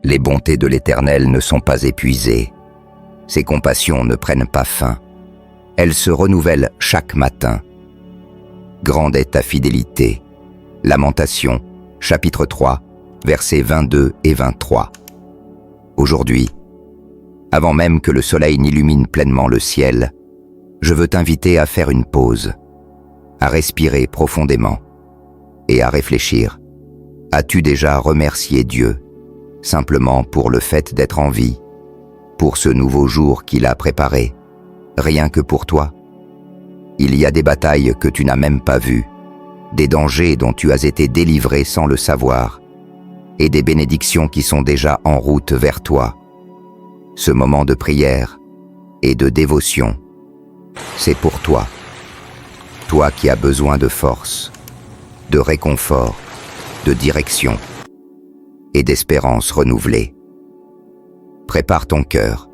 Les bontés de l'Éternel ne sont pas épuisées. Ses compassions ne prennent pas fin. Elles se renouvellent chaque matin. Grande est ta fidélité. Lamentations, chapitre 3, versets 22 et 23. Aujourd'hui, avant même que le soleil n'illumine pleinement le ciel, je veux t'inviter à faire une pause, à respirer profondément et à réfléchir. As-tu déjà remercié Dieu, simplement pour le fait d'être en vie, pour ce nouveau jour qu'il a préparé, rien que pour toi? Il y a des batailles que tu n'as même pas vues, des dangers dont tu as été délivré sans le savoir, et des bénédictions qui sont déjà en route vers toi. Ce moment de prière et de dévotion, c'est pour toi. Toi qui as besoin de force, de réconfort, de direction et d'espérance renouvelée. Prépare ton cœur,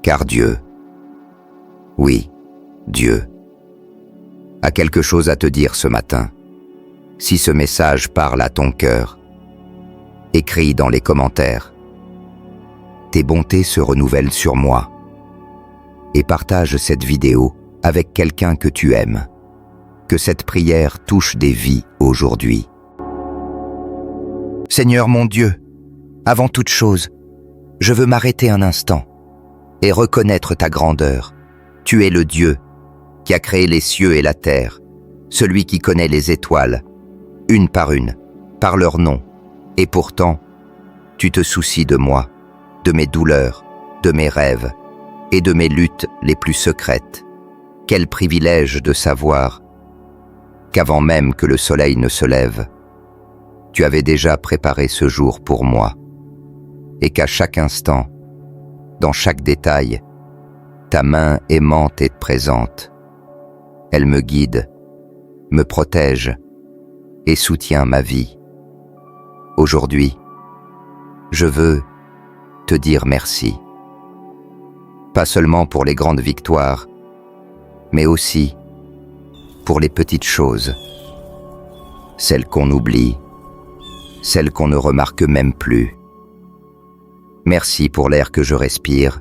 car Dieu, oui, Dieu, a quelque chose à te dire ce matin. Si ce message parle à ton cœur, écris dans les commentaires. Tes bontés se renouvellent sur moi. Et partage cette vidéo avec quelqu'un que tu aimes. Que cette prière touche des vies aujourd'hui. Seigneur mon Dieu, avant toute chose, je veux m'arrêter un instant et reconnaître ta grandeur. Tu es le Dieu qui a créé les cieux et la terre, celui qui connaît les étoiles, une, par leur nom. Et pourtant, tu te soucies de moi, de mes douleurs, de mes rêves et de mes luttes les plus secrètes. Quel privilège de savoir qu'avant même que le soleil ne se lève, tu avais déjà préparé ce jour pour moi, et qu'à chaque instant, dans chaque détail, ta main aimante est présente. Elle me guide, me protège et soutient ma vie. Aujourd'hui, je veux te dire merci. Pas seulement pour les grandes victoires, mais aussi pour les petites choses, celles qu'on oublie, celles qu'on ne remarque même plus. Merci pour l'air que je respire,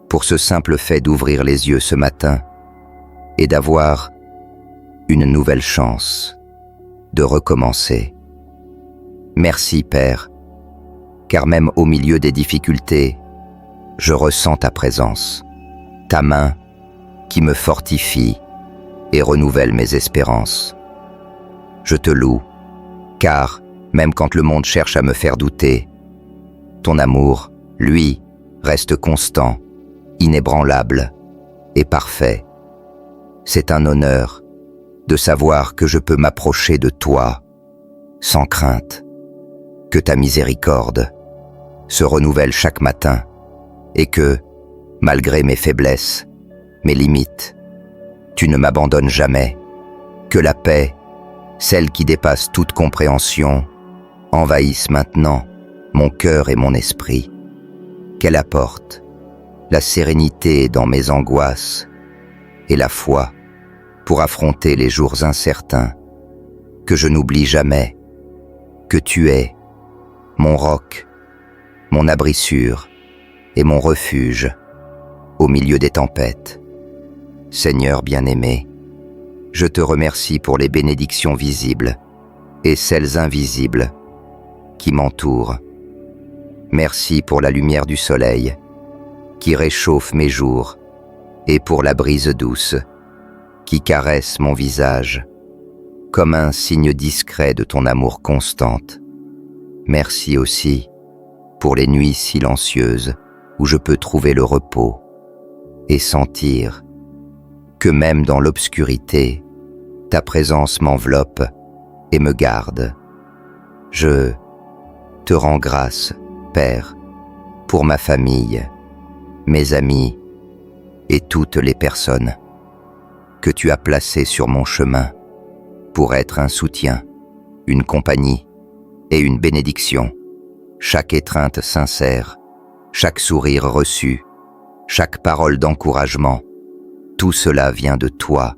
pour ce simple fait d'ouvrir les yeux ce matin et d'avoir une nouvelle chance de recommencer. Merci Père, car même au milieu des difficultés, je ressens ta présence, ta main qui me fortifie et renouvelle mes espérances. Je te loue, car même quand le monde cherche à me faire douter, ton amour, lui, reste constant, inébranlable et parfait. C'est un honneur de savoir que je peux m'approcher de toi sans crainte, que ta miséricorde se renouvelle chaque matin et que, malgré mes faiblesses, mes limites, tu ne m'abandonnes jamais, que la paix, celle qui dépasse toute compréhension, envahisse maintenant mon cœur et mon esprit, qu'elle apporte la sérénité dans mes angoisses et la foi pour affronter les jours incertains, que je n'oublie jamais que tu es mon roc, mon abri sûr et mon refuge au milieu des tempêtes. Seigneur bien-aimé, je te remercie pour les bénédictions visibles et celles invisibles qui m'entourent. Merci pour la lumière du soleil qui réchauffe mes jours et pour la brise douce qui caresse mon visage comme un signe discret de ton amour constante. Merci aussi pour les nuits silencieuses où je peux trouver le repos et sentir que même dans l'obscurité, ta présence m'enveloppe et me garde. Je te rends grâce, Père, pour ma famille, mes amis et toutes les personnes que tu as placées sur mon chemin pour être un soutien, une compagnie et une bénédiction. Chaque étreinte sincère, chaque sourire reçu, chaque parole d'encouragement, tout cela vient de toi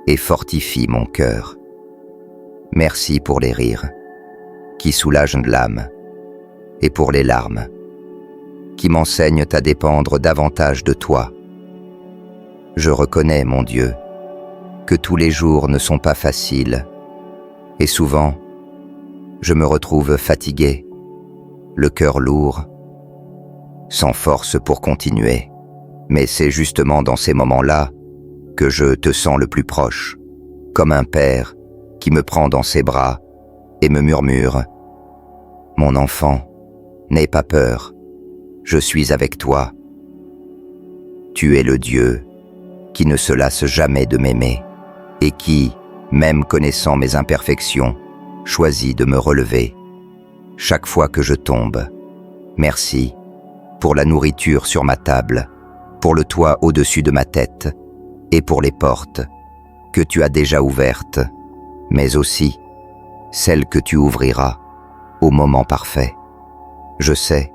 et fortifie mon cœur. Merci pour les rires qui soulagent l'âme et pour les larmes, qui m'enseignent à dépendre davantage de toi. Je reconnais, mon Dieu, que tous les jours ne sont pas faciles, et souvent, je me retrouve fatigué, le cœur lourd, sans force pour continuer. Mais c'est justement dans ces moments-là que je te sens le plus proche, comme un père qui me prend dans ses bras et me murmure « Mon enfant, n'aie pas peur, je suis avec toi. Tu es le Dieu qui ne se lasse jamais de m'aimer et qui, même connaissant mes imperfections, choisit de me relever chaque fois que je tombe. Merci pour la nourriture sur ma table, pour le toit au-dessus de ma tête et pour les portes que tu as déjà ouvertes, mais aussi celles que tu ouvriras au moment parfait. Je sais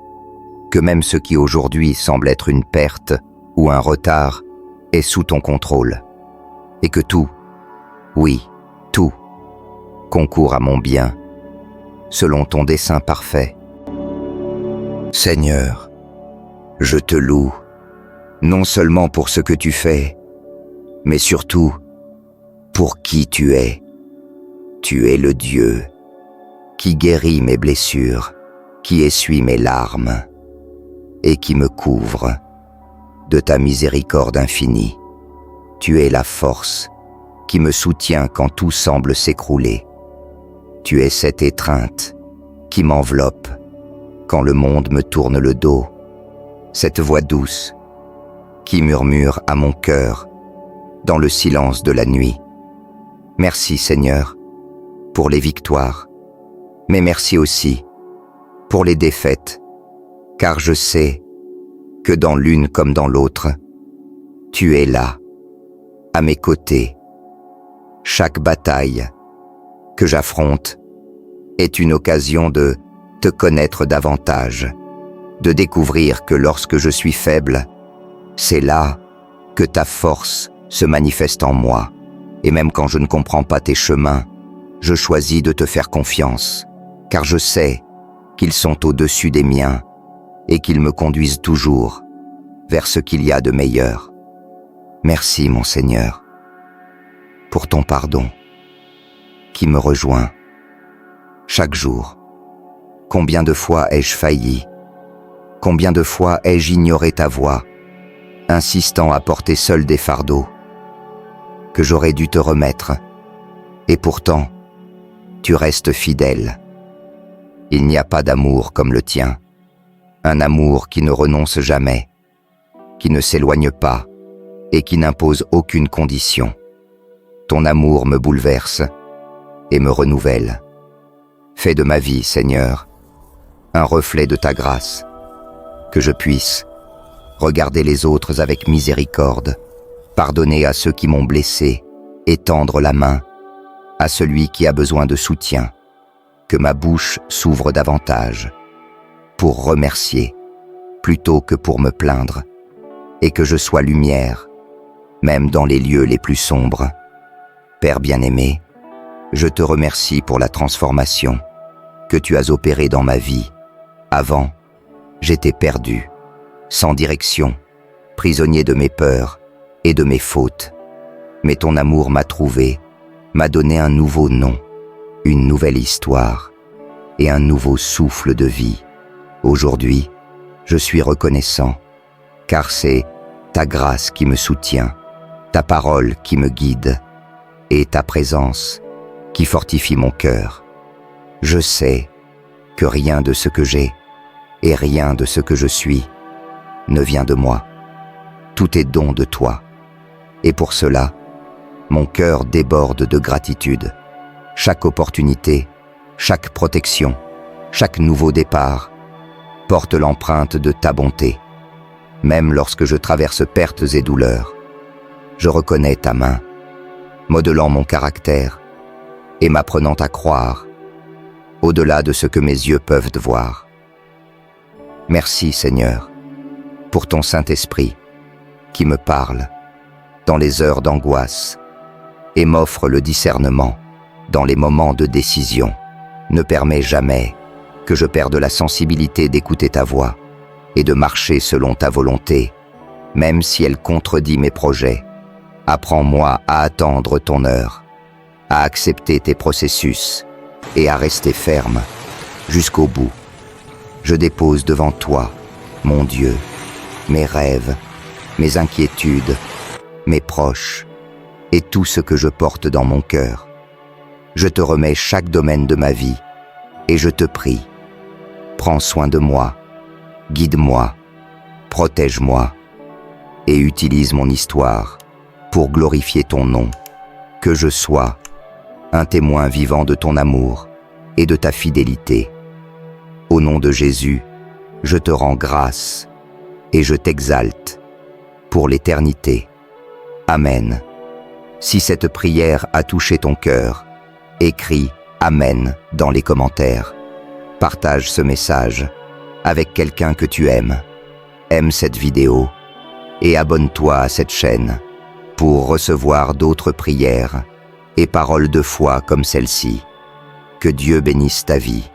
que même ce qui aujourd'hui semble être une perte ou un retard est sous ton contrôle et que tout, oui, tout, concourt à mon bien selon ton dessein parfait. Seigneur, je te loue, non seulement pour ce que tu fais, mais surtout pour qui tu es. Tu es le Dieu qui guérit mes blessures, qui essuie mes larmes et qui me couvre de ta miséricorde infinie. Tu es la force qui me soutient quand tout semble s'écrouler. Tu es cette étreinte qui m'enveloppe quand le monde me tourne le dos, cette voix douce qui murmure à mon cœur dans le silence de la nuit. Merci Seigneur pour les victoires, mais merci aussi pour les défaites, car je sais que dans l'une comme dans l'autre, tu es là, à mes côtés. Chaque bataille que j'affronte est une occasion de te connaître davantage, de découvrir que lorsque je suis faible, c'est là que ta force se manifeste en moi. Et même quand je ne comprends pas tes chemins, je choisis de te faire confiance, car je sais qu'ils sont au-dessus des miens et qu'ils me conduisent toujours vers ce qu'il y a de meilleur. Merci, mon Seigneur, pour ton pardon qui me rejoint chaque jour. Combien de fois ai-je failli? Combien de fois ai-je ignoré ta voix, insistant à porter seul des fardeaux que j'aurais dû te remettre, et pourtant, tu restes fidèle. Il n'y a pas d'amour comme le tien, un amour qui ne renonce jamais, qui ne s'éloigne pas et qui n'impose aucune condition. Ton amour me bouleverse et me renouvelle. Fais de ma vie, Seigneur, un reflet de ta grâce, que je puisse regarder les autres avec miséricorde, pardonner à ceux qui m'ont blessé et tendre la main à celui qui a besoin de soutien, que ma bouche s'ouvre davantage pour remercier plutôt que pour me plaindre, et que je sois lumière, même dans les lieux les plus sombres. Père bien-aimé, je te remercie pour la transformation que tu as opérée dans ma vie. Avant, j'étais perdu, sans direction, prisonnier de mes peurs et de mes fautes. Mais ton amour m'a trouvé, m'a donné un nouveau nom, une nouvelle histoire et un nouveau souffle de vie. Aujourd'hui, je suis reconnaissant, car c'est ta grâce qui me soutient, ta parole qui me guide et ta présence qui fortifie mon cœur. Je sais que rien de ce que j'ai et rien de ce que je suis ne vient de moi. Tout est don de toi. Et pour cela, mon cœur déborde de gratitude. Chaque opportunité, chaque protection, chaque nouveau départ porte l'empreinte de ta bonté. Même lorsque je traverse pertes et douleurs, je reconnais ta main, modelant mon caractère et m'apprenant à croire au-delà de ce que mes yeux peuvent voir. Merci Seigneur pour ton Saint-Esprit qui me parle dans les heures d'angoisse et m'offre le discernement dans les moments de décision. Ne permets jamais que je perde la sensibilité d'écouter ta voix et de marcher selon ta volonté, même si elle contredit mes projets. Apprends-moi à attendre ton heure, à accepter tes processus et à rester ferme jusqu'au bout. Je dépose devant toi, mon Dieu, mes rêves, mes inquiétudes, mes proches et tout ce que je porte dans mon cœur. Je te remets chaque domaine de ma vie et je te prie, prends soin de moi, guide-moi, protège-moi et utilise mon histoire pour glorifier ton nom, que je sois un témoin vivant de ton amour et de ta fidélité. Au nom de Jésus, je te rends grâce et je t'exalte pour l'éternité. Amen. Si cette prière a touché ton cœur, écris Amen dans les commentaires. Partage ce message avec quelqu'un que tu aimes. Aime cette vidéo et abonne-toi à cette chaîne pour recevoir d'autres prières et paroles de foi comme celle-ci. Que Dieu bénisse ta vie.